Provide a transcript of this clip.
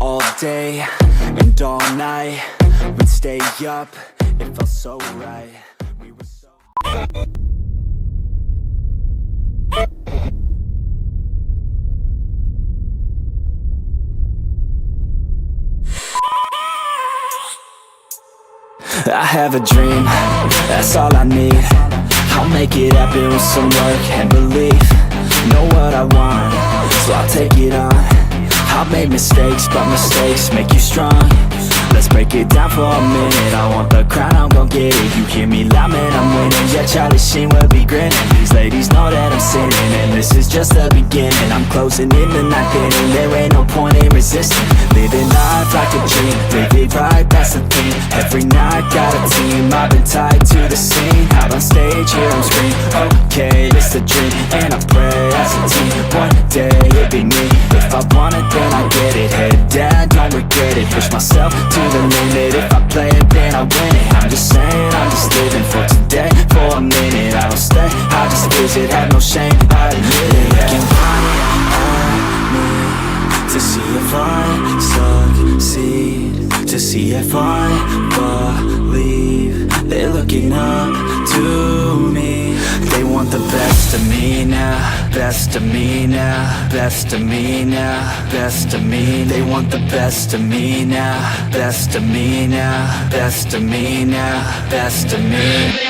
all day and all night. We'd stay up, it felt so right. We were so... I have a dream, that's all I need. I'll make it happen with some work and belief. Know what I want, so I'll take it on. I've made mistakes, but mistakes make you strong. Let's break it down for a minute. I want the crown, I'm gon' get it. You hear me loud, man, I'm winning. Yeah, Charlie Sheen will be grinning. These ladies know that I'm sinning, and this is just the beginning. I'm closing in the ninth inning. There ain't no point in resisting. Living life like a dream, live it right, that's the thing. Every night, got a team, I've been tied to the scene. Out on stage, here on screen. Okay, it's a dream, and I pray as a team. One day, it'll be me. If I want it, then I get it. Head down, don't regret it. Push myself to the limit. If I play it, then I win it. I'm just saying, I'm just living for today. For a minute, I don't stay, I just visit. Have no shame, I admit it. Looking right at me to see if I succeed, to see if I believe. They're looking up to me. They want the best of me now, best of me now, best of me now, best of me. They want the best of me now, best of me now, best of me now, best of me.